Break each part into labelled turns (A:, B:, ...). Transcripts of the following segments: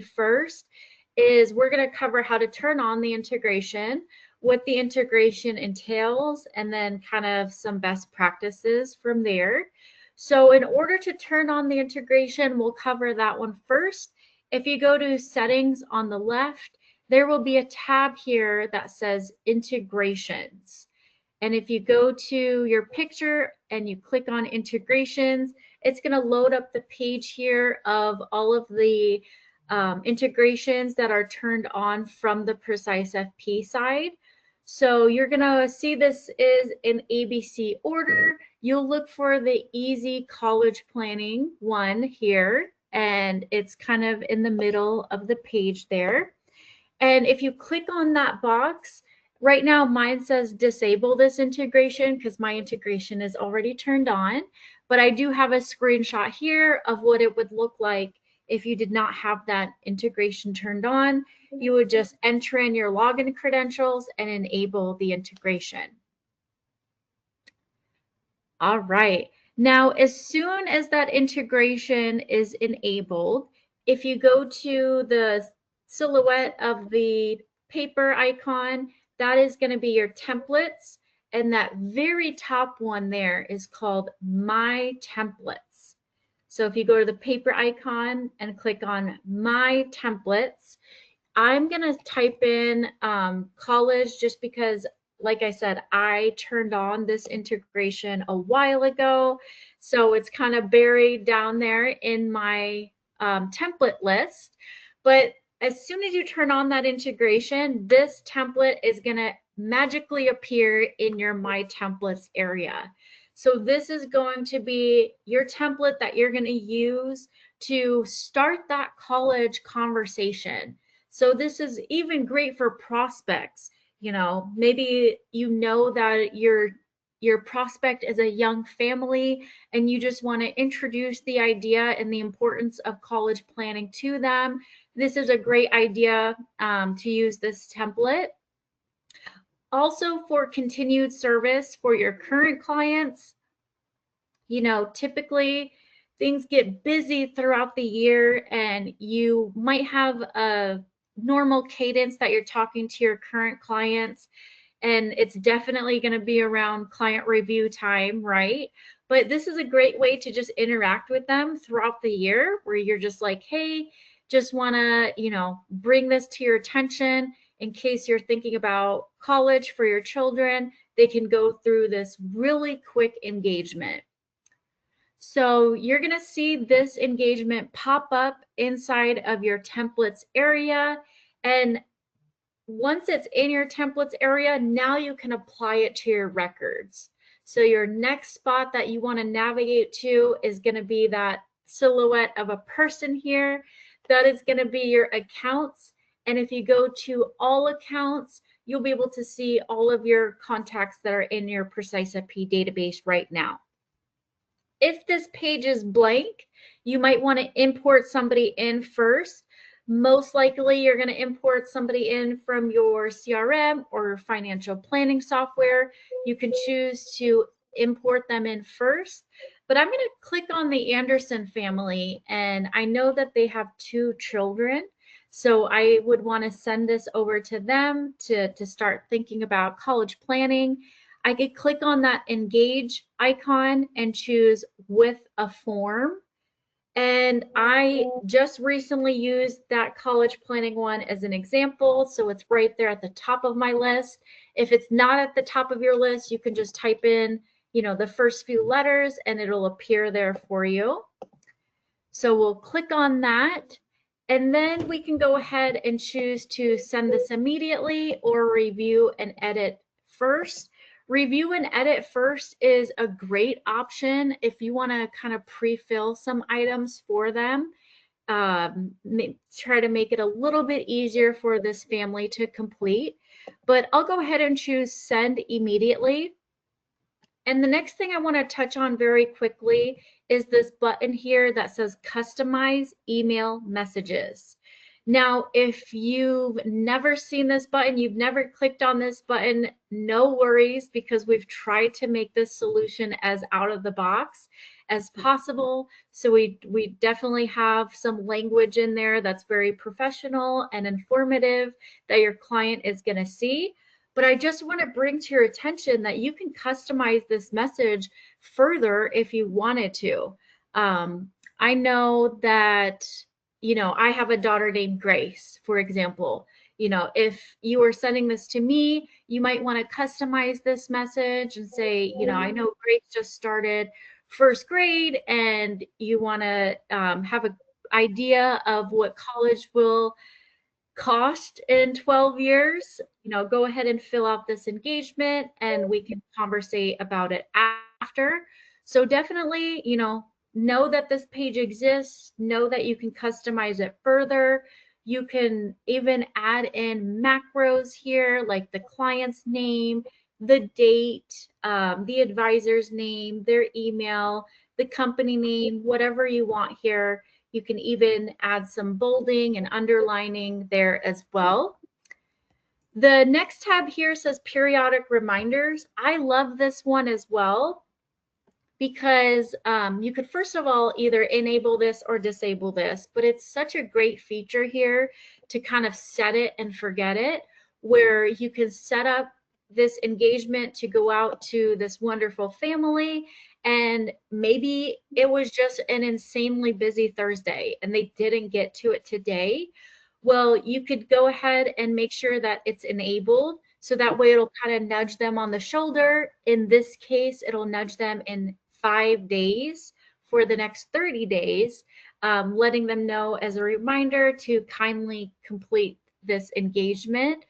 A: first is we're going to cover how to turn on the integration, what the integration entails, and then kind of some best practices from there. So in order to turn on the integration, we'll cover that one first. If you go to settings on the left, there will be a tab here that says integrations. And if you go to your picture and you click on integrations, it's going to load up the page here of all of the integrations that are turned on from the Precise FP side. So you're going to see this is in ABC order. You'll look for the Easy College Planning one here, and it's kind of in the middle of the page there. And if you click on that box, right now mine says disable this integration because my integration is already turned on, but I do have a screenshot here of what it would look like if you did not have that integration turned on. You would just enter in your login credentials and enable the integration. All right. Now, as soon as that integration is enabled, if you go to the silhouette of the paper icon, that is going to be your templates. And that very top one there is called My Templates. So if you go to the paper icon and click on My Templates, I'm going to type in college just because, like I said, I turned on this integration a while ago. So it's kind of buried down there in my template list. But as soon as you turn on that integration, this template is going to magically appear in your My Templates area. So this is going to be your template that you're going to use to start that college conversation. So this is even great for prospects. You know, maybe you know that your prospect is a young family and you just want to introduce the idea and the importance of college planning to them. This is a great idea to use this template. Also, for continued service for your current clients, you know, typically things get busy throughout the year and you might have a normal cadence that you're talking to your current clients, and it's definitely going to be around client review time, right? But this is a great way to just interact with them throughout the year, where you're just like, hey, just want to, you know, bring this to your attention in case you're thinking about college for your children. They can go through this really quick engagement. So you're going to see this engagement pop up inside of your templates area. And once it's in your templates area, now you can apply it to your records. So your next spot that you want to navigate to is going to be that silhouette of a person here. That is going to be your accounts. And if you go to all accounts, you'll be able to see all of your contacts that are in your Precise FP database right now. If this page is blank, you might want to import somebody in first. Most likely you're going to import somebody in from your CRM or financial planning software. You can choose to import them in first, but I'm going to click on the Anderson family, and I know that they have 2 children. So I would want to send this over to them to start thinking about college planning. I could click on that engage icon and choose with a form. And I just recently used that college planning one as an example. So it's right there at the top of my list. If it's not at the top of your list, you can just type in, you know, the first few letters and it'll appear there for you. So we'll click on that. And then we can go ahead and choose to send this immediately or review and edit first. Review and edit first is a great option if you want to kind of pre-fill some items for them. Try to make it a little bit easier for this family to complete. But I'll go ahead and choose send immediately. And the next thing I want to touch on very quickly is this button here that says customize email messages. Now, if you've never seen this button, you've never clicked on this button, no worries, because we've tried to make this solution as out of the box as possible. So we definitely have some language in there that's very professional and informative that your client is going to see. But I just want to bring to your attention that you can customize this message further if you wanted to. I know that, I have a daughter named Grace, for example. If you were sending this to me, you might want to customize this message and say, I know Grace just started first grade and you want to have an idea of what college will cost in 12 years. Go ahead and fill out this engagement and we can conversate about it after. So definitely, know that this page exists, know that you can customize it further. You can even add in macros here, like the client's name, the date, the advisor's name, their email, the company name, whatever you want here. You can even add some bolding and underlining there as well. The next tab here says periodic reminders. I love this one as well because you could first of all either enable this or disable this, but it's such a great feature here to kind of set it and forget it, where you can set up this engagement to go out to this wonderful family, and maybe it was just an insanely busy Thursday and they didn't get to it today. Well, you could go ahead and make sure that it's enabled, so that way it'll kind of nudge them on the shoulder. In this case, it'll nudge them in 5 days for the next 30 days, letting them know as a reminder to kindly complete this engagement.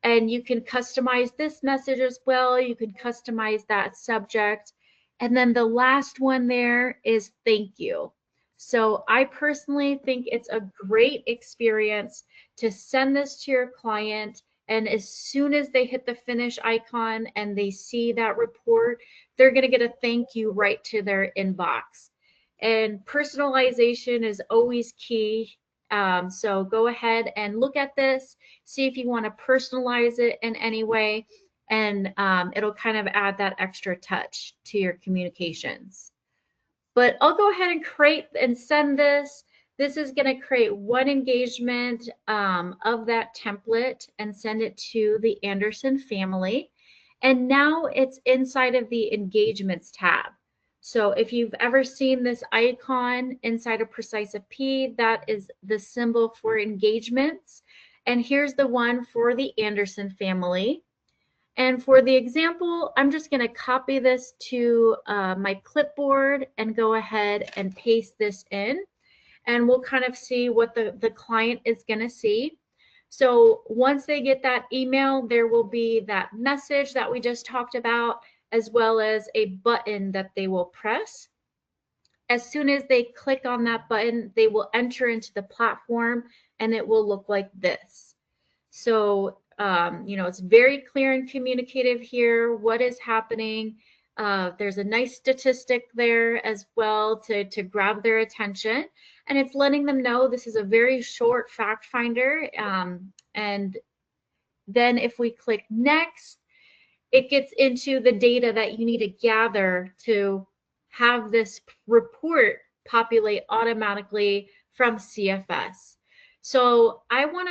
A: And you can customize this message as well. You can customize that subject. And then the last one there is thank you. So I personally think it's a great experience to send this to your client, and as soon as they hit the finish icon and they see that report, they're going to get a thank you right to their inbox. And personalization is always key. So go ahead and look at this, see if you want to personalize it in any way, and it'll kind of add that extra touch to your communications. But I'll go ahead and create and send this. This is going to create one engagement of that template and send it to the Anderson family. And now it's inside of the engagements tab. So if you've ever seen this icon inside of Precisa P, that is the symbol for engagements. And here's the one for the Anderson family. And for the example, I'm just going to copy this to my clipboard and go ahead and paste this in. And we'll kind of see what the client is going to see. So once they get that email, there will be that message that we just talked about, as well as a button that they will press. As soon as they click on that button, they will enter into the platform and it will look like this. So, it's very clear and communicative here what is happening. There's a nice statistic there as well to grab their attention. And it's letting them know this is a very short fact finder. And then if we click next, it gets into the data that you need to gather to have this report populate automatically from CFS. So I want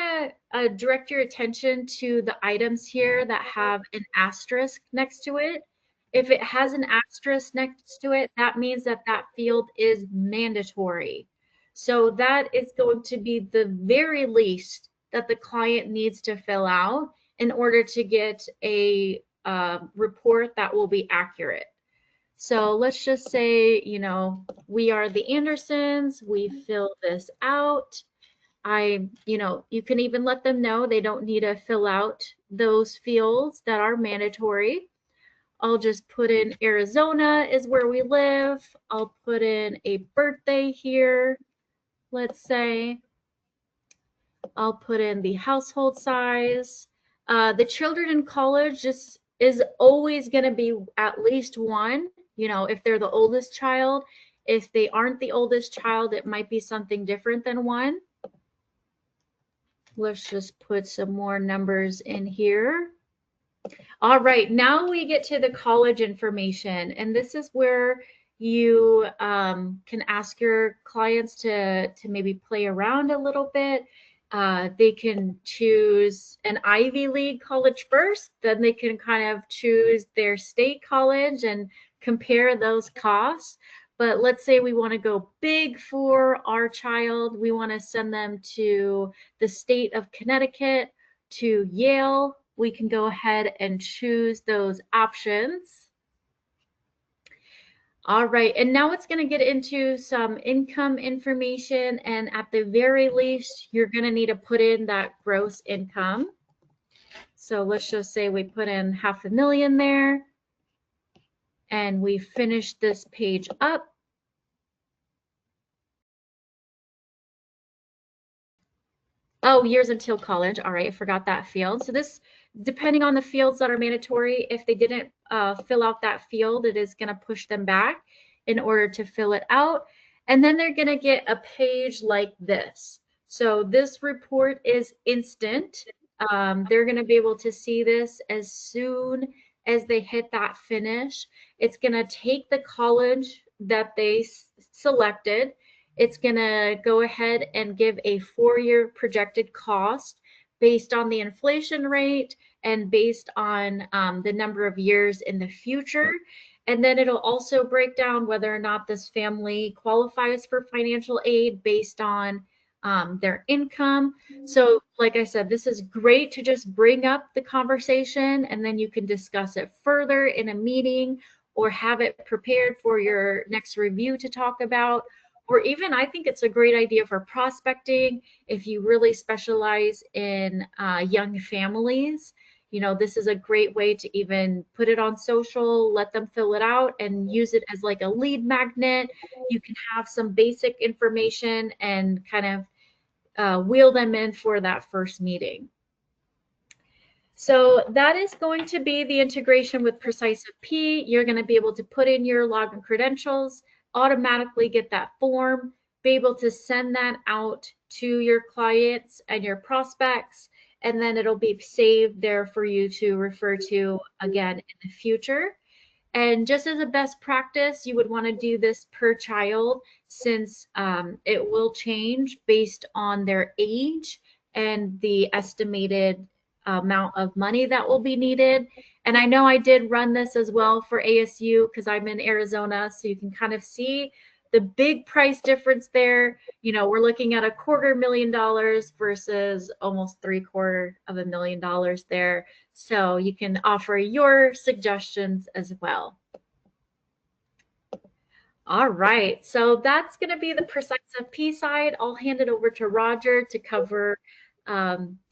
A: to direct your attention to the items here that have an asterisk next to it. If it has an asterisk next to it, that means that that field is mandatory. So that is going to be the very least that the client needs to fill out in order to get a report that will be accurate. So let's just say, we are the Andersons, we fill this out. You can even let them know they don't need to fill out those fields that are mandatory. I'll just put in Arizona is where we live. I'll put in a birthday here, let's say. I'll put in the household size. The children in college just is always going to be at least one, if they're the oldest child. If they aren't the oldest child, it might be something different than one. Let's just put some more numbers in here. All right, now we get to the college information, and this is where, you can ask your clients to maybe play around a little bit. They can choose an Ivy League college first, then they can kind of choose their state college and compare those costs. But let's say we want to go big for our child. We want to send them to the state of Connecticut, to Yale. We can go ahead and choose those options. All right, and now it's going to get into some income information, and at the very least, you're going to need to put in that gross income. So let's just say we put in $500,000 there, and we finish this page up. Oh, years until college. All right, I forgot that field. So this, depending on the fields that are mandatory, if they didn't fill out that field, it is going to push them back in order to fill it out. And then they're going to get a page like this. So this report is instant. They're going to be able to see this as soon as they hit that finish. It's going to take the college that they selected. It's going to go ahead and give a 4-year projected cost based on the inflation rate and based on the number of years in the future. And then it'll also break down whether or not this family qualifies for financial aid based on their income. So like I said, this is great to just bring up the conversation, and then you can discuss it further in a meeting or have it prepared for your next review to talk about. Or even, I think it's a great idea for prospecting if you really specialize in young families. You know, this is a great way to even put it on social, let them fill it out, and use it as like a lead magnet. You can have some basic information and kind of wheel them in for that first meeting. So that is going to be the integration with Precisive P. You're going to be able to put in your login credentials, automatically get that form, be able to send that out to your clients and your prospects, and then it'll be saved there for you to refer to again in the future. And just as a best practice, you would want to do this per child, since it will change based on their age and the estimated amount of money that will be needed. And I know I did run this as well for ASU because I'm in Arizona, so you can kind of see the big price difference there. You know, we're looking at $250,000 versus almost $750,000 there. So you can offer your suggestions as well. All right, so that's going to be the Precisive P side. I'll hand it over to Roger to cover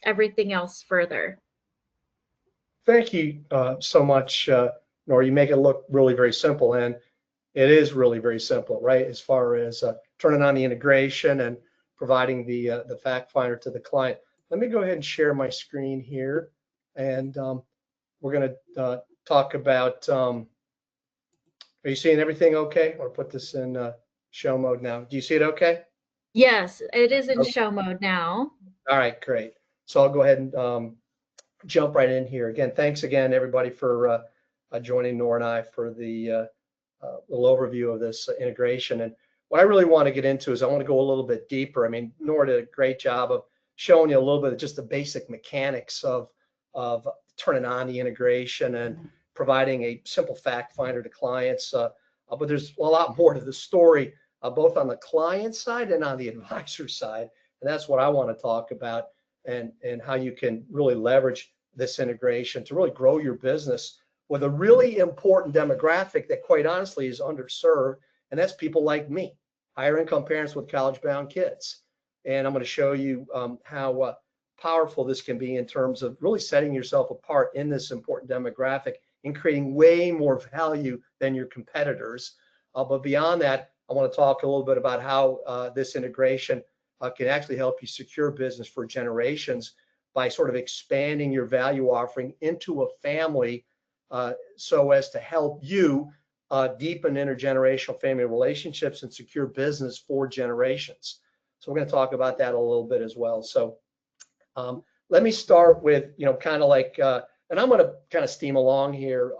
A: everything else further.
B: Thank you so much, Nora. You make it look really very simple, and it is really very simple, right? As far as turning on the integration and providing the fact finder to the client. Let me go ahead and share my screen here, and we're going to talk about. Are you seeing everything okay? Or put this in show mode now. Do you see it okay?
A: Yes, it is in show mode now.
B: All right, great. So I'll go ahead and jump right in here. Again, thanks again, everybody, for joining Nora and I for the little overview of this integration. And what I really want to get into is I want to go a little bit deeper. I mean, Nora did a great job of showing you a little bit of just the basic mechanics of turning on the integration and providing a simple fact finder to clients. But there's a lot more to the story, both on the client side and on the advisor side. And that's what I want to talk about, and how you can really leverage this integration to really grow your business with a really important demographic that quite honestly is underserved, and that's people like me, higher income parents with college-bound kids. And I'm going to show you how powerful this can be in terms of really setting yourself apart in this important demographic and creating way more value than your competitors. But beyond that, I want to talk a little bit about how this integration can actually help you secure business for generations by sort of expanding your value offering into a family so as to help you deepen intergenerational family relationships and secure business for generations. So we're going to talk about that a little bit as well. So let me start with, kind of like, and I'm going to kind of steam along here.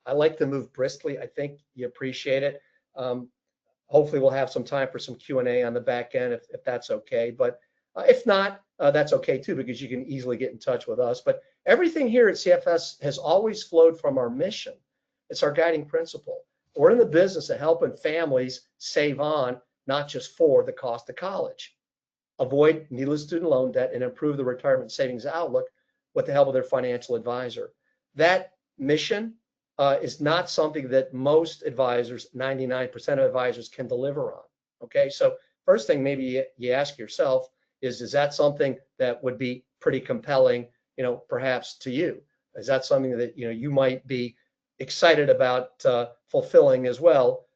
B: I like to move briskly. I think you appreciate it. Hopefully we'll have some time for some Q&A on the back end if that's okay. But if not, that's okay too, because you can easily get in touch with us. But everything here at CFS has always flowed from our mission. It's our guiding principle. We're in the business of helping families save on, not just for the cost of college, avoid needless student loan debt, and improve the retirement savings outlook with the help of their financial advisor. That mission is not something that most advisors, 99% of advisors, can deliver on. Okay, so first thing maybe you ask yourself is that something that would be pretty compelling, perhaps to you? Is that something that you might be excited about fulfilling as well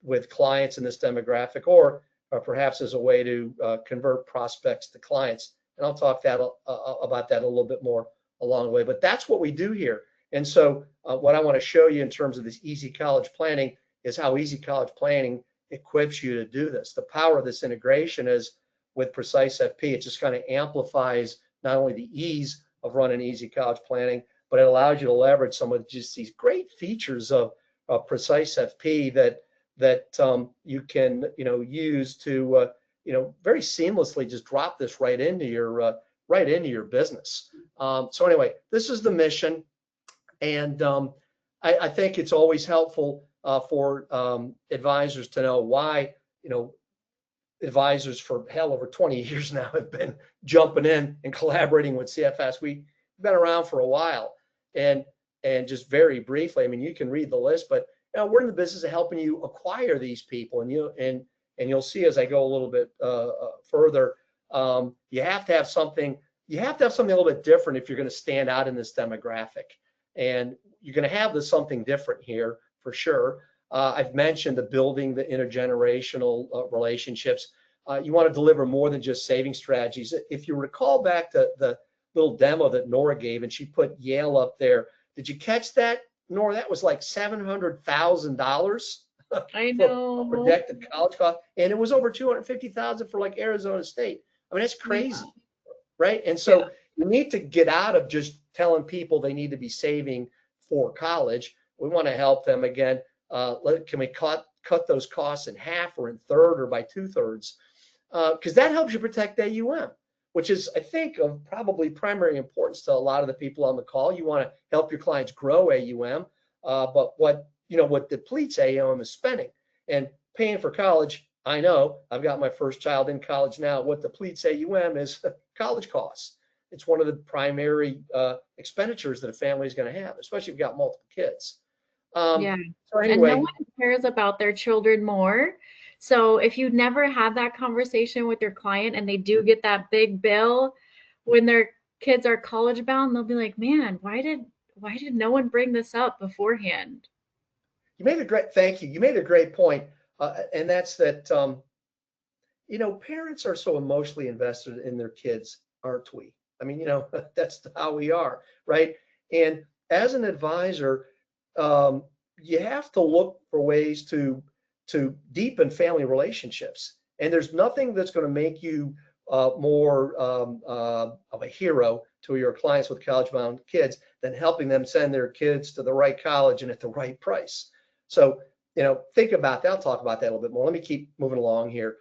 B: with clients in this demographic, or perhaps as a way to convert prospects to clients? And I'll talk about that a little bit more along the way. But that's what we do here. And so what I want to show you in terms of this easy college planning is how easy college planning equips you to do this. The power of this integration is with Precise FP. It just kind of amplifies not only the ease of running easy college planning, but it allows you to leverage some of just these great features of Precise FP that you can use to very seamlessly just drop this right into your business. So anyway, this is the mission. And I think it's always helpful for advisors to know why, advisors for over 20 years now have been jumping in and collaborating with CFS. We've been around for a while. And just very briefly, I mean, you can read the list, but we're in the business of helping you acquire these people. And you'll see as I go a little bit further, you have to have something a little bit different if you're going to stand out in this demographic. And you're going to have something different here for sure. I've mentioned the building the intergenerational relationships. You want to deliver more than just saving strategies. If you recall back to the little demo that Nora gave, and she put Yale up there. Did you catch that, Nora? That was like $700,000
A: I know.
B: for projected college cost, and it was over $250,000 for like Arizona State. I mean, that's crazy, right? And so you need to get out of just telling people they need to be saving for college. We want to help them again. Can we cut those costs in half or in third or by 2/3? Because that helps you protect AUM, which is, I think, of probably primary importance to a lot of the people on the call. You want to help your clients grow AUM, but what depletes AUM is spending. And paying for college, I know, I've got my first child in college now. What depletes AUM is college costs. It's one of the primary expenditures that a family is going to have, especially if you've got multiple kids. So anyway,
A: and no one cares about their children more. So if you never have that conversation with your client and they do get that big bill when their kids are college bound, they'll be like, man, why did no one bring this up beforehand?
B: Thank you. You made a great point. And that's that, parents are so emotionally invested in their kids, aren't we? I mean, that's how we are, right? And as an advisor, you have to look for ways to deepen family relationships. And there's nothing that's going to make you more of a hero to your clients with college-bound kids than helping them send their kids to the right college and at the right price. So, think about that. I'll talk about that a little bit more. Let me keep moving along here.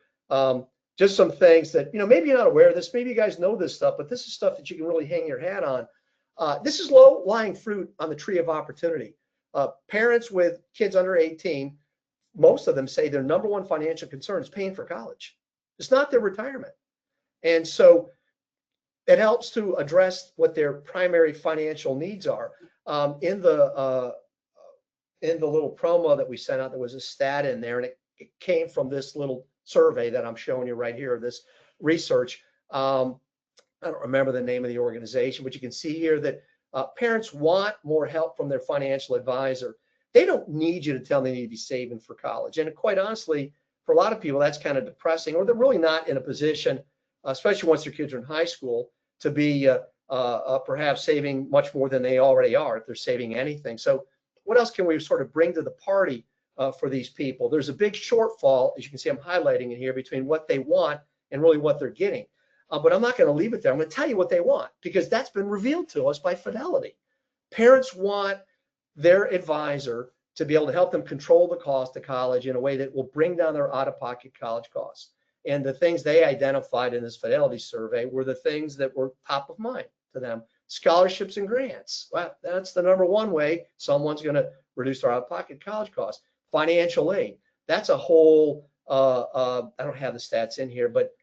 B: Just some things that, maybe you're not aware of this. Maybe you guys know this stuff, but this is stuff that you can really hang your hat on. This is low-lying fruit on the tree of opportunity. Parents with kids under 18, most of them say their number one financial concern is paying for college. It's not their retirement. And so it helps to address what their primary financial needs are. In the little promo that we sent out, there was a stat in there, and it came from this little survey that I'm showing you right here, this research. I don't remember the name of the organization, but you can see here that parents want more help from their financial advisor. They don't need you to tell them they need to be saving for college. And quite honestly, for a lot of people, that's kind of depressing, or they're really not in a position, especially once their kids are in high school, to be perhaps saving much more than they already are if they're saving anything. So what else can we sort of bring to the party for these people? There's a big shortfall, as you can see, I'm highlighting it here, between what they want and really what they're getting. But I'm not going to leave it there. I'm going to tell you what they want, because that's been revealed to us by Fidelity. Parents want their advisor to be able to help them control the cost of college in a way that will bring down their out-of-pocket college costs. And the things they identified in this fidelity survey were the things that were top of mind to them. Scholarships and grants. Well, that's the number one way someone's going to reduce their out-of-pocket college costs. Financial aid. That's a whole, I don't have the stats in here, but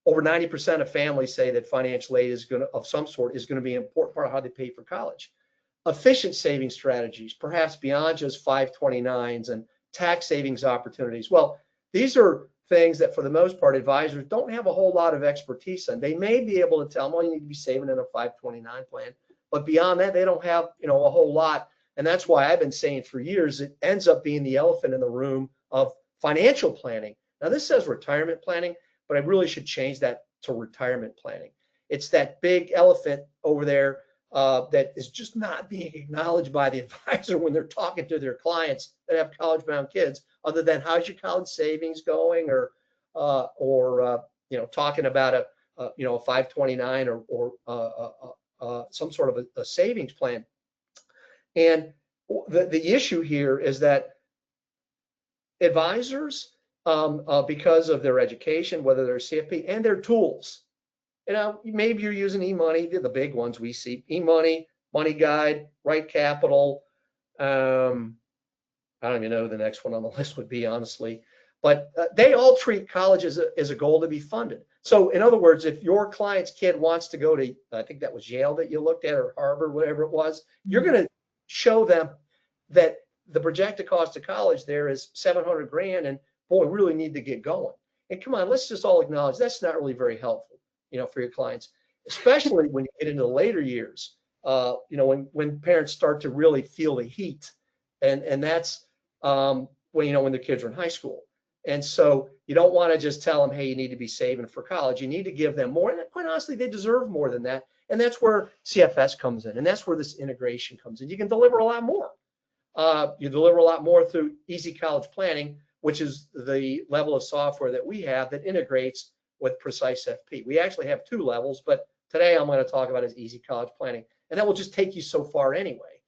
B: over 90% of families say that financial aid is going to, of some sort, is going to be an important part of how they pay for college. Efficient saving strategies, perhaps beyond just 529s and tax savings opportunities. Well, these are things that for the most part advisors don't have a whole lot of expertise in. They may be able to tell them, well, you need to be saving in a 529 plan, but beyond that, they don't have, a whole lot. And that's why I've been saying for years, it ends up being the elephant in the room of financial planning. Now this says retirement planning, but I really should change that to retirement planning. It's that big elephant over there that is just not being acknowledged by the advisor when they're talking to their clients that have college-bound kids, other than how's your college savings going, or talking about a 529 or some sort of a savings plan. And the issue here is that advisors, because of their education, whether they're CFP, and their tools, maybe you're using eMoney, the big ones we see, eMoney, Money Guide, Right Capital. I don't even know who the next one on the list would be, honestly. But they all treat college as a goal to be funded. So in other words, if your client's kid wants to go to, I think that was Yale that you looked at, or Harvard, whatever it was, you're going to show them that the projected cost of college there is 700 grand, and boy, we really need to get going. And come on, let's just all acknowledge that's not really very helpful, for your clients, especially when you get into the later years, when parents start to really feel the heat, and that's when the kids are in high school. And so you don't want to just tell them, hey, you need to be saving for college. You need to give them more, and quite honestly, they deserve more than that. And that's where CFS comes in, and that's where this integration comes in. You can deliver a lot more. You deliver a lot more through Easy College Planning, which is the level of software that we have that integrates with Precise FP. We actually have two levels, but today I'm going to talk about is Easy College Planning, and that will just take you so far anyway.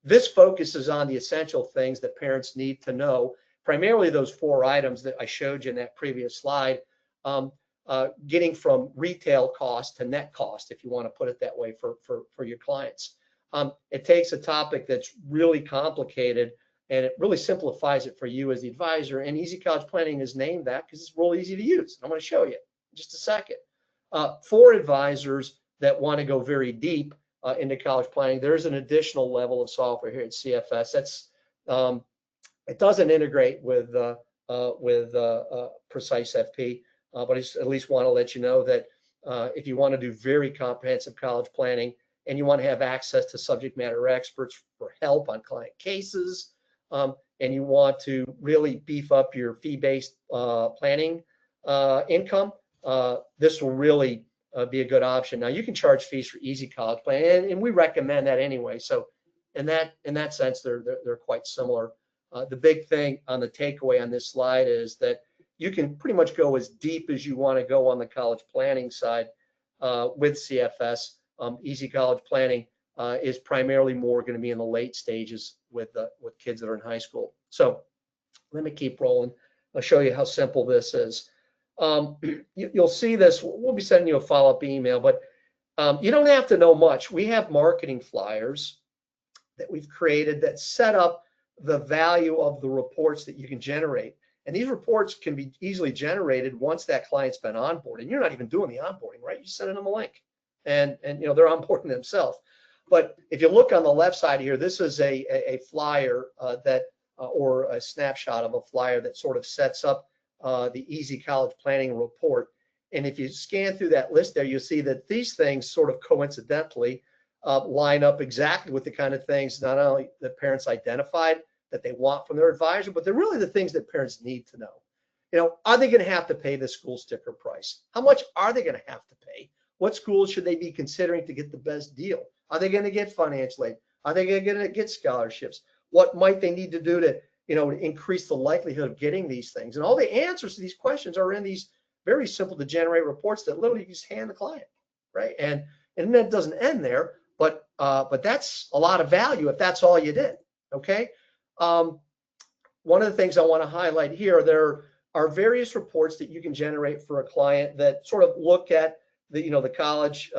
B: This focuses on the essential things that parents need to know, primarily those 4 items that I showed you in that previous slide, getting from retail cost to net cost, if you want to put it that way, for your clients. It takes a topic that's really complicated, and it really simplifies it for you as the advisor. And Easy College Planning is named that because it's really easy to use. I'm going to show you in just a second. For advisors that want to go very deep into college planning, there's an additional level of software here at CFS. That's it doesn't integrate with Precise FP, but I at least want to let you know that if you want to do very comprehensive college planning and you want to have access to subject matter experts for help on client cases, and you want to really beef up your fee-based planning income, this will really be a good option. Now, you can charge fees for Easy College Planning, and we recommend that anyway. So in that sense, they're quite similar. The big thing on the takeaway on this slide is that you can pretty much go as deep as you want to go on the college planning side with CFS. Easy College Planning is primarily more going to be in the late stages with kids that are in high school. So let me keep rolling. I'll show you how simple this is. You'll see this. We'll be sending you a follow-up email, but you don't have to know much. We have marketing flyers that we've created that set up the value of the reports that you can generate. And these reports can be easily generated once that client's been onboarded. And you're not even doing the onboarding, right? You're sending them a link, and they're onboarding themselves. But if you look on the left side here, this is a flyer or a snapshot of a flyer that sort of sets up the Easy College Planning report. And if you scan through that list there, you'll see that these things sort of coincidentally line up exactly with the kind of things not only that parents identified that they want from their advisor, but they're really the things that parents need to know. Are they going to have to pay the school sticker price? How much are they going to have to pay? What schools should they be considering to get the best deal? Are they going to get financial aid? Are they going to get scholarships? What might they need to do to increase the likelihood of getting these things? And all the answers to these questions are in these very simple to generate reports that literally you just hand the client, right? And that doesn't end there, but that's a lot of value if that's all you did. Okay. Um, One of the things I want to highlight here, there are various reports that you can generate for a client that sort of look at the college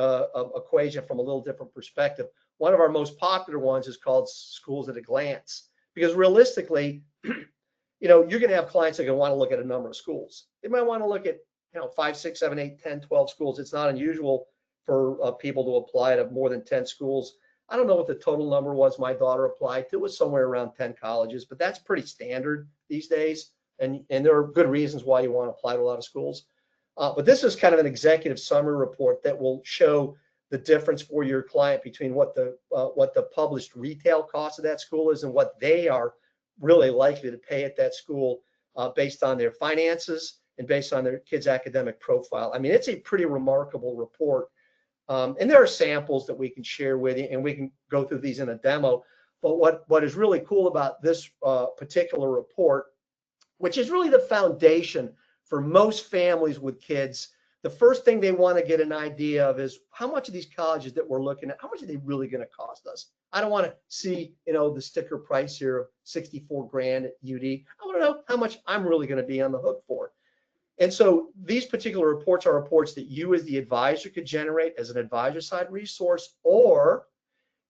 B: equation from a little different perspective. One of our most popular ones is called Schools at a Glance, because realistically, you're going to have clients that are going to want to look at a number of schools. They might want to look at 5, 6, 7, 8, 10, 12 schools. It's not unusual for people to apply to more than 10 schools. I don't know what the total number was my daughter applied to. It was somewhere around 10 colleges, but that's pretty standard these days. And there are good reasons why you want to apply to a lot of schools. But this is kind of an executive summary report that will show the difference for your client between what the published retail cost of that school is and what they are really likely to pay at that school based on their finances and based on their kids' academic profile. I mean, it's a pretty remarkable report. And there are samples that we can share with you, and we can go through these in a demo. But what is really cool about this particular report, which is really the foundation for most families with kids, the first thing they want to get an idea of is how much of these colleges that we're looking at, how much are they really going to cost us? I don't want to see, the sticker price here of 64 grand at UD. I want to know how much I'm really going to be on the hook for. And so these particular reports are reports that you as the advisor could generate as an advisor side resource, or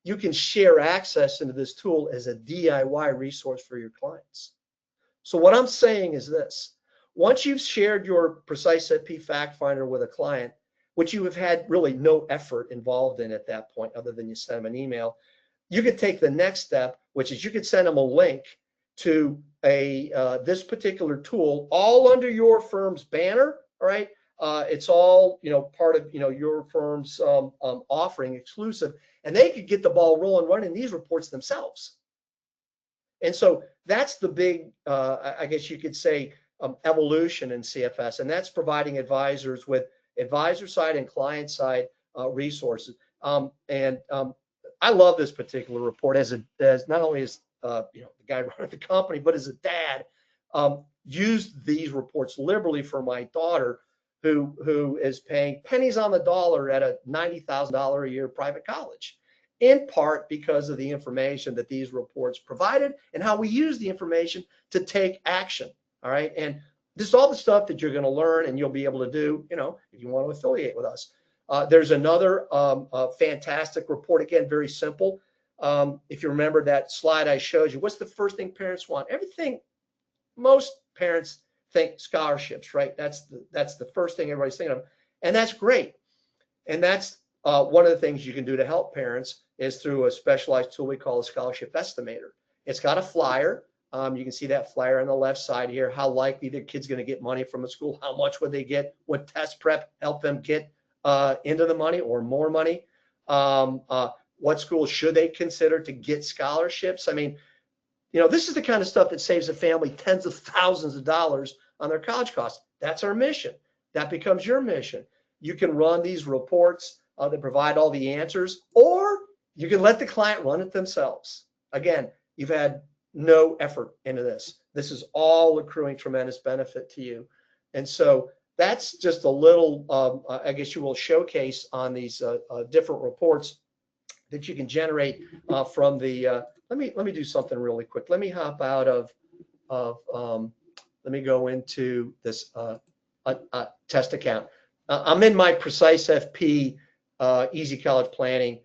B: you can share access into this tool as a DIY resource for your clients. So what I'm saying is this: once you've shared your Precise FP Fact Finder with a client, which you have had really no effort involved in at that point other than you send them an email, you could take the next step, which is you could send them a link to this particular tool, all under your firm's banner. All right, it's all part of your firm's offering, exclusive, and they could get the ball rolling running these reports themselves. And so that's the big, I guess you could say, evolution in CFS, and that's providing advisors with advisor side and client side resources. I love this particular report as not only as the guy running the company, but as a dad, used these reports liberally for my daughter, who is paying pennies on the dollar at a $90,000 a year private college, in part because of the information that these reports provided and how we use the information to take action. All right. And this is all the stuff that you're going to learn and you'll be able to do, if you want to affiliate with us. There's another fantastic report, again, very simple. If you remember that slide I showed you, what's the first thing parents want? Everything, most parents think scholarships, right? That's the first thing everybody's thinking of. And that's great. And that's one of the things you can do to help parents is through a specialized tool we call a scholarship estimator. It's got a flyer. You can see that flyer on the left side here, how likely the kid's going to get money from a school, how much would they get, what test prep help them get into the money or more money, what schools should they consider to get scholarships. I mean, this is the kind of stuff that saves a family tens of thousands of dollars on their college costs. That's our mission. That becomes your mission. You can run these reports that provide all the answers, or you can let the client run it themselves. Again, you've had no effort into this. This is all accruing tremendous benefit to you. And so that's just a little, I guess you will showcase on these different reports that you can generate from the, let me do something really quick. Let me hop out of let me go into this test account. I'm in my Precise FP Easy College Planning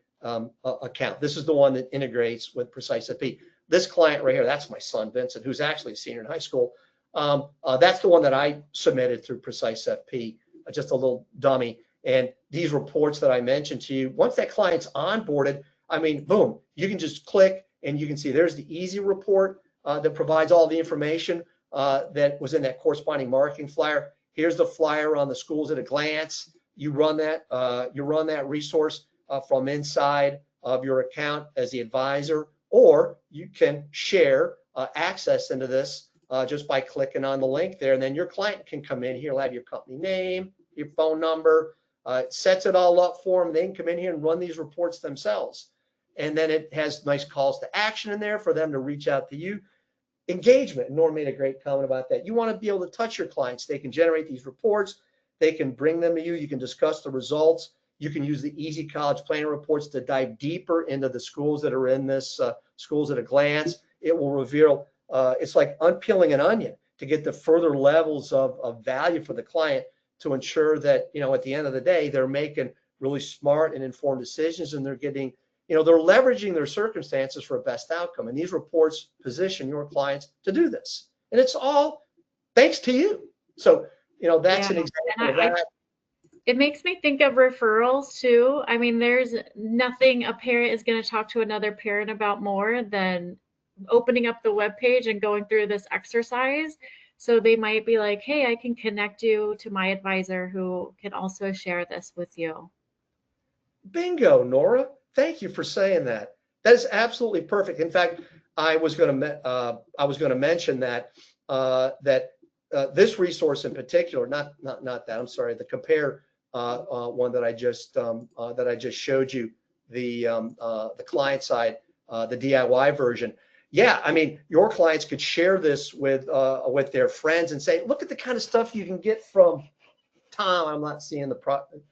B: account. This is the one that integrates with Precise FP. This client right here, that's my son, Vincent, who's actually a senior in high school. That's the one that I submitted through Precise FP, just a little dummy. And these reports that I mentioned to you, once that client's onboarded, I mean, boom, you can just click and you can see there's the easy report that provides all the information that was in that corresponding marketing flyer. Here's the flyer on the schools at a glance. You run that resource from inside of your account as the advisor, or you can share access into this just by clicking on the link there. And then your client can come in here, will have your company name, your phone number, it sets it all up for them. They can come in here and run these reports themselves. And then it has nice calls to action in there for them to reach out to you. Engagement. Norm made a great comment about that. You want to be able to touch your clients. They can generate these reports. They can bring them to you. You can discuss the results. You can use the Easy College Planning reports to dive deeper into the schools that are in this schools at a glance. It will reveal, it's like unpeeling an onion to get the further levels of value for the client to ensure that, at the end of the day, they're making really smart and informed decisions, and they're getting, they're leveraging their circumstances for a best outcome. And these reports position your clients to do this. And it's all thanks to you. So, that's an example of that.
A: It makes me think of referrals too. I mean, there's nothing a parent is going to talk to another parent about more than opening up the web page and going through this exercise. So they might be like, hey, I can connect you to my advisor who can also share this with you.
B: Bingo, Nora. Thank you for saying that. That is absolutely perfect. In fact, I was going to mention that this resource in particular, not that. I'm sorry, the compare one that I just showed you, the client side, the DIY version. Yeah, I mean, your clients could share this with their friends and say, look at the kind of stuff you can get from Tom. I'm not seeing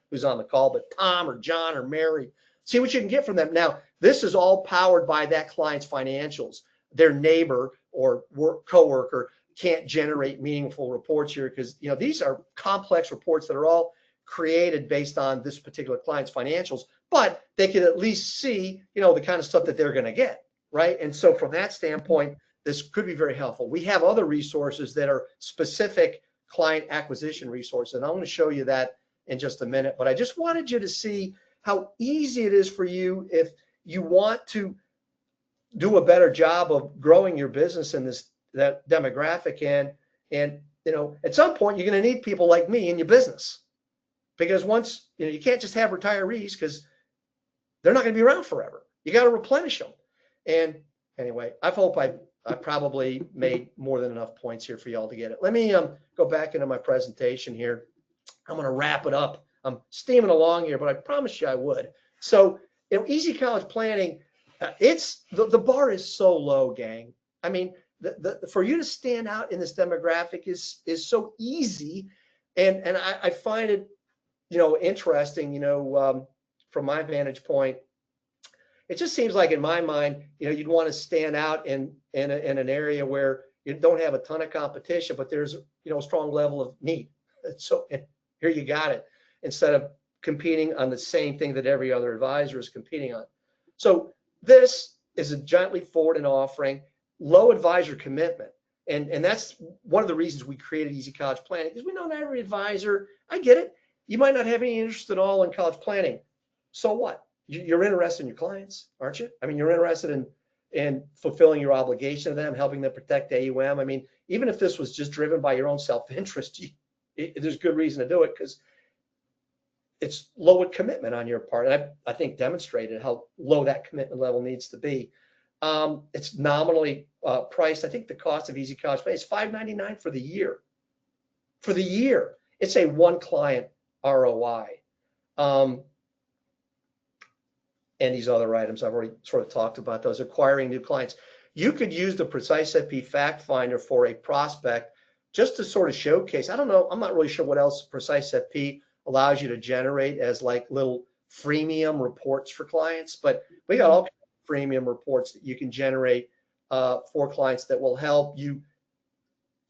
B: who's on the call, but Tom or John or Mary. See what you can get from them. Now, this is all powered by that client's financials. Their neighbor or coworker can't generate meaningful reports here because these are complex reports that are all created based on this particular client's financials, but they can at least see the kind of stuff that they're going to get, right? And so from that standpoint, this could be very helpful. We have other resources that are specific client acquisition resources, and I'm going to show you that in just a minute. But I just wanted you to see how easy it is for you if you want to do a better job of growing your business in that demographic. And at some point you're going to need people like me in your business, because once you can't just have retirees because they're not going to be around forever. You got to replenish them. And anyway, I hope I probably made more than enough points here for y'all to get it. Let me go back into my presentation here. I'm going to wrap it up. I'm steaming along here, but I promised you I would. So, easy college planning, it's the bar is so low, gang. I mean, for you to stand out in this demographic is so easy, and I find it interesting. From my vantage point, it just seems like in my mind, you'd want to stand out in an area where you don't have a ton of competition, but there's a strong level of need. So here you got it, instead of competing on the same thing that every other advisor is competing on. So this is a gently forward offering, low advisor commitment. And that's one of the reasons we created Easy College Planning, because we know not every advisor, I get it. You might not have any interest at all in college planning. So what? You're interested in your clients, aren't you? I mean, you're interested in fulfilling your obligation to them, helping them protect AUM. I mean, even if this was just driven by your own self-interest, there's good reason to do it, because it's low commitment on your part. And I think demonstrated how low that commitment level needs to be. It's nominally priced. I think the cost of Easy College Planning is $5.99 for the year. For the year, it's a one client ROI. And these other items, I've already sort of talked about those. Acquiring new clients. You could use the Precise FP Fact Finder for a prospect just to sort of showcase. I don't know, I'm not really sure what else Precise FP allows you to generate as like little freemium reports for clients, but we got all kinds of freemium reports that you can generate for clients that will help you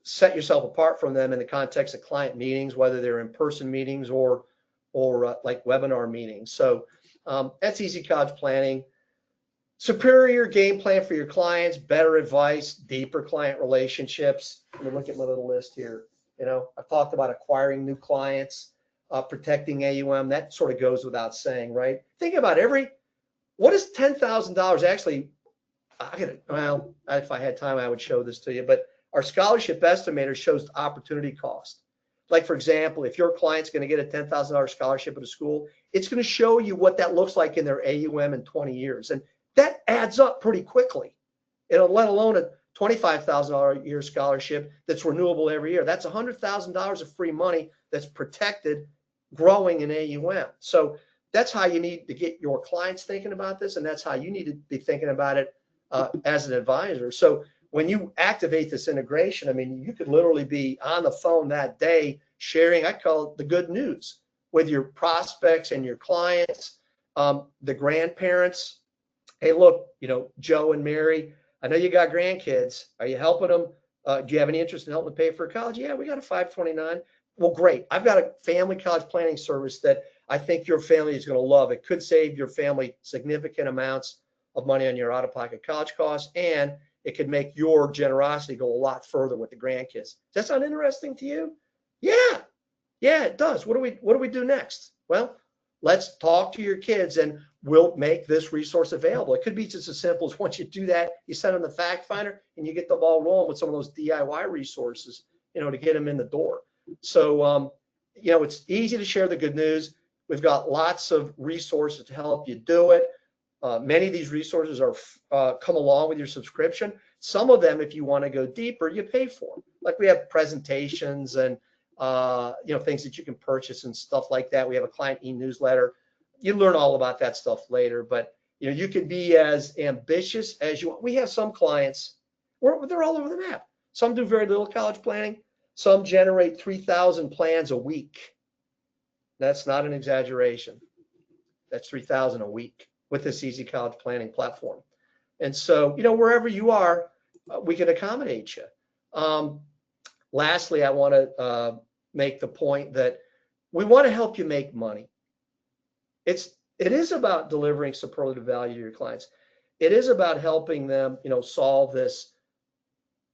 B: set yourself apart from them in the context of client meetings, whether they're in-person meetings or like webinar meetings. So that's Easy College Planning. Superior game plan for your clients, better advice, deeper client relationships. Let me look at my little list here. I've talked about acquiring new clients, protecting AUM. That sort of goes without saying, right? Think about what is $10,000 actually? Well, if I had time, I would show this to you, but our scholarship estimator shows the opportunity cost. Like, for example, if your client's going to get a $10,000 scholarship at a school, it's going to show you what that looks like in their AUM in 20 years. And that adds up pretty quickly. Let alone a $25,000 a year scholarship that's renewable every year. That's $100,000 of free money that's protected, growing in AUM. So that's how you need to get your clients thinking about this, and that's how you need to be thinking about it as an advisor. So when you activate this integration, I mean, you could literally be on the phone that day sharing, I call it the good news, with your prospects and your clients, the grandparents hey, look, Joe and Mary, I know you got grandkids. Are you helping them? Do you have any interest in helping pay for college? Yeah, we got a 529. Well, great. I've got a family college planning service that I think your family is going to love. It could save your family significant amounts of money on your out-of-pocket college costs, and it could make your generosity go a lot further with the grandkids. Does that sound interesting to you? Yeah, yeah, it does. What do we do next? Well, let's talk to your kids and we'll make this resource available. It could be just as simple as once you do that, you send them the fact finder and you get the ball rolling with some of those DIY resources, to get them in the door. So, it's easy to share the good news. We've got lots of resources to help you do it. Many of these resources are come along with your subscription. Some of them, if you want to go deeper, you pay for. Like we have presentations and things that you can purchase and stuff like that. We have a client e-newsletter. You learn all about that stuff later, but you can be as ambitious as you want. We have some clients they're all over the map. Some do very little college planning. Some generate 3,000 plans a week. That's not an exaggeration. That's 3,000 a week with this easy college planning platform. And so, wherever you are, we can accommodate you. Lastly, I want to make the point that we want to help you make money. It is about delivering superlative value to your clients. It is about helping them, solve this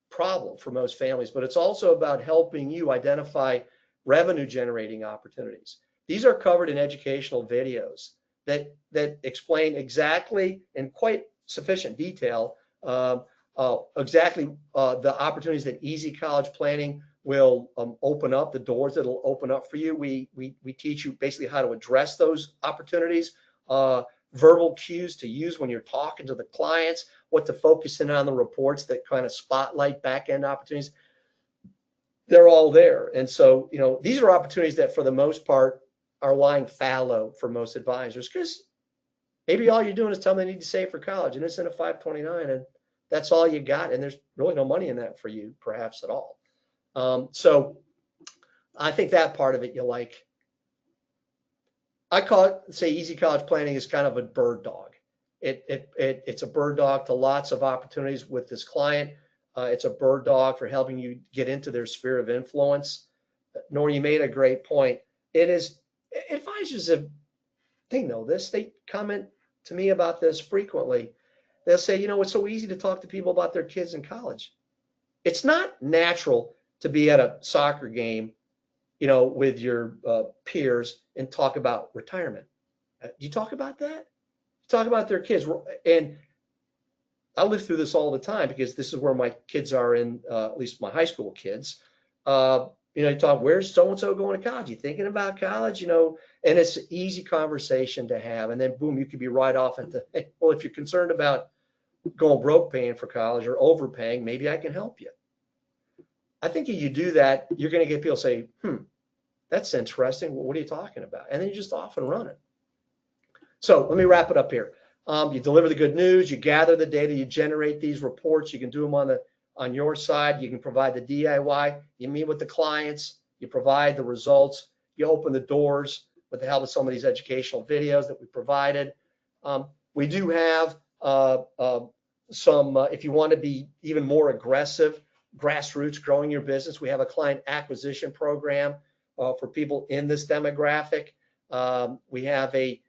B: problem for most families, but it's also about helping you identify revenue generating opportunities. These are covered in educational videos that explain exactly in quite sufficient detail exactly the opportunities that easy college planning will open up, the doors that it'll open up for you. We teach you basically how to address those opportunities, verbal cues to use when you're talking to the clients, what to focus in on the reports that kind of spotlight back-end opportunities. They're all there. And so, these are opportunities that for the most part are lying fallow for most advisors because maybe all you're doing is telling them they need to save for college and it's in a 529 and that's all you got. And there's really no money in that for you, perhaps at all. So I think that part of it you like. I call it, say, easy college planning is kind of a bird dog. It's a bird dog to lots of opportunities with this client. It's a bird dog for helping you get into their sphere of influence. Nor, you made a great point. It is advisors they know this. They comment to me about this frequently. They'll say, it's so easy to talk to people about their kids in college. It's not natural to be at a soccer game, with your peers and talk about retirement. You talk about that? Talk about their kids. And I live through this all the time because this is where my kids are in, at least my high school kids. You talk, where's so-and-so going to college? You thinking about college? And it's an easy conversation to have. And then boom, you could be right off into, hey, well, if you're concerned about going broke paying for college or overpaying, maybe I can help you. I think if you do that, you're going to get people say, that's interesting. What are you talking about? And then you just off and running. So let me wrap it up here. You deliver the good news, you gather the data, you generate these reports, you can do them on your side, you can provide the DIY, you meet with the clients, you provide the results, you open the doors with the help of some of these educational videos that we provided. We do have some, if you want to be even more aggressive, grassroots growing your business, we have a client acquisition program for people in this demographic. We have an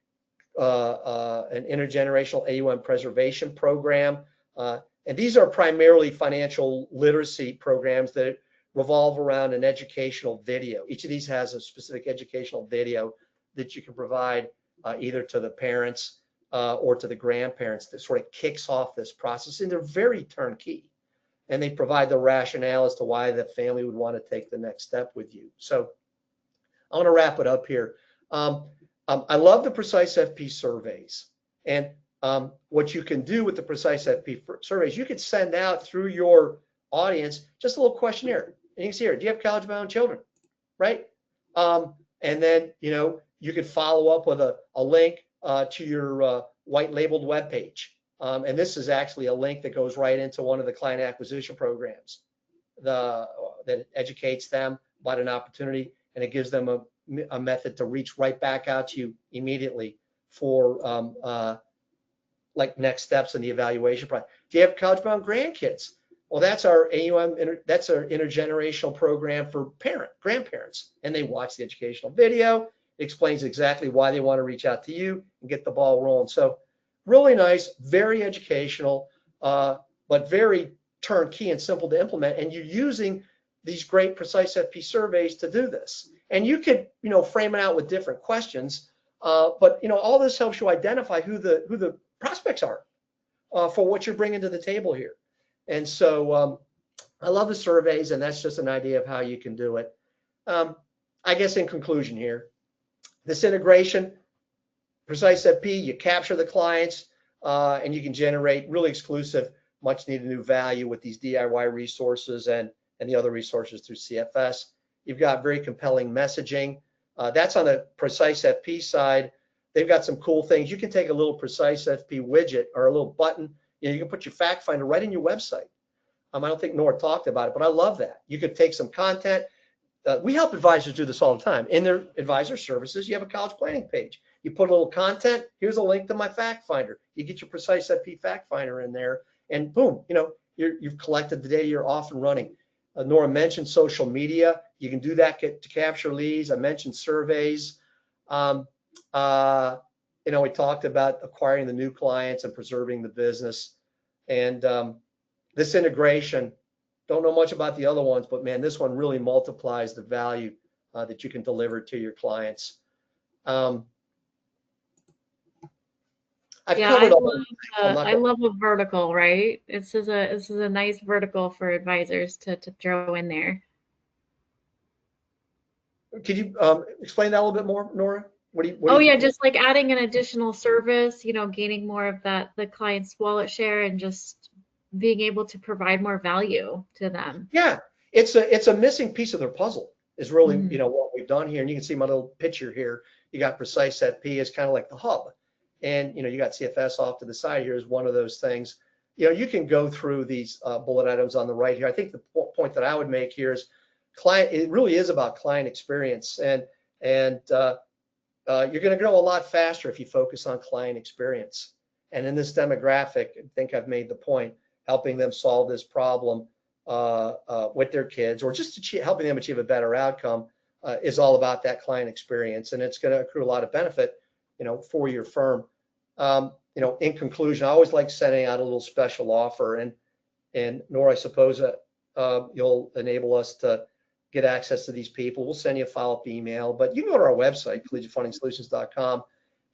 B: intergenerational AUM preservation program. And these are primarily financial literacy programs that revolve around an educational video. Each of these has a specific educational video that you can provide either to the parents or to the grandparents that sort of kicks off this process. And they're very turnkey. And they provide the rationale as to why the family would want to take the next step with you. So I want to wrap it up here. I love the Precise FP surveys. And what you can do with the Precise FP surveys, you could send out through your audience just a little questionnaire. And you can see here, do you have college-bound children? Right? And then, you could follow up with a link to your white labeled web page. And this is actually a link that goes right into one of the client acquisition programs that educates them about an opportunity, and it gives them a method to reach right back out to you immediately for like next steps in the evaluation process. Do you have college-bound grandkids? Well, that's our AUM, that's our intergenerational program for grandparents. And they watch the educational video. It explains exactly why they want to reach out to you and get the ball rolling. So really nice, very educational, but very turnkey and simple to implement. And you're using these great precise FP surveys to do this. And you could, frame it out with different questions. But all this helps you identify who the prospects are for what you're bringing to the table here. And so I love the surveys, and that's just an idea of how you can do it. I guess in conclusion here, this integration, Precise FP, you capture the clients, and you can generate really exclusive, much needed new value with these DIY resources and the other resources through CFS. You've got very compelling messaging. That's on the Precise FP side. They've got some cool things. You can take a little Precise FP widget or a little button. You can put your fact finder right in your website. I don't think Nora talked about it, but I love that. You could take some content. We help advisors do this all the time. In their advisor services, you have a college planning page. You put a little content. Here's a link to my fact finder. You get your Precise FP fact finder in there, and boom, you've collected the data. You're off and running. Nora mentioned social media. You can do that to capture leads. I mentioned surveys. We talked about acquiring the new clients and preserving the business. And this integration, don't know much about the other ones, but man, this one really multiplies the value that you can deliver to your clients. I've covered all.
A: I love a vertical, right? This is a nice vertical for advisors to throw in there.
B: Could you explain that a little bit more, Nora?
A: Just like adding an additional service, gaining more of the client's wallet share and just being able to provide more value to them.
B: Yeah, it's a missing piece of their puzzle is really, what we've done here. And you can see my little picture here. You got Precise FP as kind of like the hub. And, you got CFS off to the side here is one of those things. You can go through these bullet items on the right here. I think the point that I would make here is it really is about client experience. And you're going to grow a lot faster if you focus on client experience. And in this demographic, I think I've made the point, helping them solve this problem with their kids, or just helping them achieve a better outcome is all about that client experience. And it's going to accrue a lot of benefit, for your firm. In conclusion, I always like sending out a little special offer. And Nora, I suppose that you'll enable us to get access to these people. We'll send you a follow-up email, but you can go to our website, collegiatefunding-solutions.com,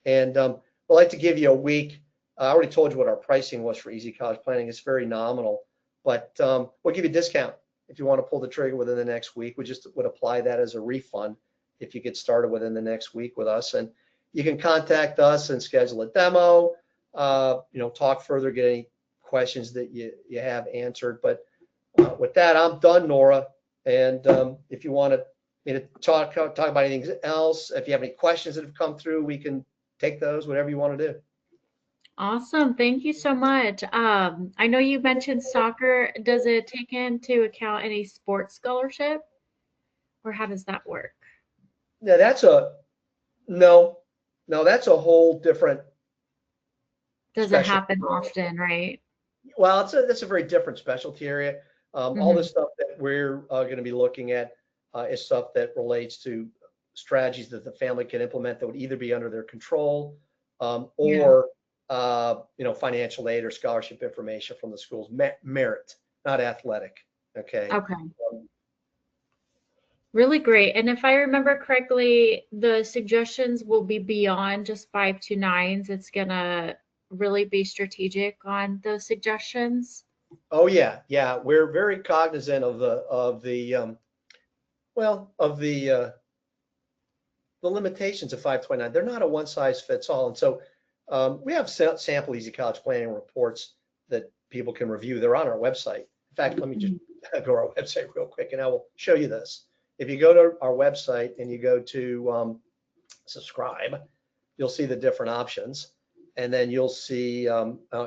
B: and we'd like to give you a week. I already told you what our pricing was for Easy College Planning. It's very nominal, but we'll give you a discount if you want to pull the trigger within the next week. We just would apply that as a refund if you get started within the next week with us. And you can contact us and schedule a demo, talk further, get any questions that you have answered. But with that, I'm done, Nora. And if you want me to talk about anything else, if you have any questions that have come through, we can take those, whatever you want to do.
A: Awesome. Thank you so much. I know you mentioned soccer. Does it take into account any sports scholarship, or how does that work?
B: Yeah, that's a whole different.
A: Doesn't happen often, right?
B: Well, that's a very different specialty area. All the stuff that we're going to be looking at is stuff that relates to strategies that the family can implement that would either be under their control or financial aid or scholarship information from the schools. Merit, not athletic. Okay.
A: Really great. And if I remember correctly, the suggestions will be beyond just 5 to 9s. It's gonna really be strategic on those suggestions.
B: Oh yeah, we're very cognizant of the limitations of 529. They're not a one size fits all, and so we have sample Easy College Planning reports that people can review. They're on our website. In fact, let me just go to our website real quick, and I will show you this. If you go to our website and you go to subscribe, you'll see the different options, and then you'll see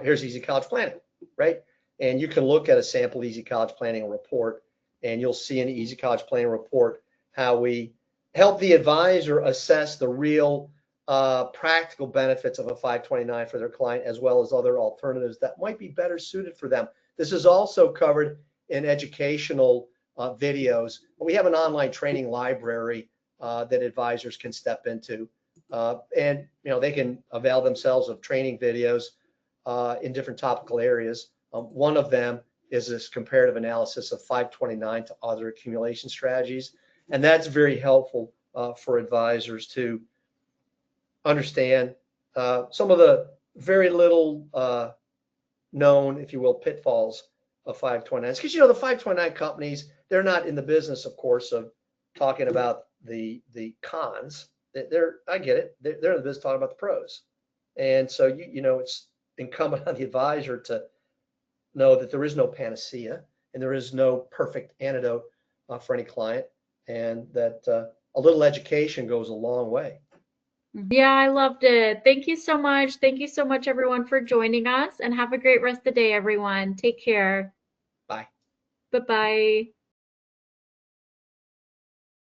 B: here's Easy College Planning, right? And you can look at a sample Easy College Planning report, and you'll see in the Easy College Planning report how we help the advisor assess the real practical benefits of a 529 for their client, as well as other alternatives that might be better suited for them. This is also covered in educational videos. We have an online training library that advisors can step into, and they can avail themselves of training videos in different topical areas. One of them is this comparative analysis of 529 to other accumulation strategies, and that's very helpful for advisors to understand some of the very little known, if you will, pitfalls of 529s. Because the 529 companies, they're not in the business, of course, of talking about the cons. I get it. They're in the business talking about the pros. And so it's incumbent on the advisor to know that there is no panacea and there is no perfect antidote for any client, and that a little education goes a long way.
A: Yeah, I loved it. Thank you so much. Thank you so much, everyone, for joining us, and have a great rest of the day, everyone. Take care.
B: Bye.
A: Bye-bye.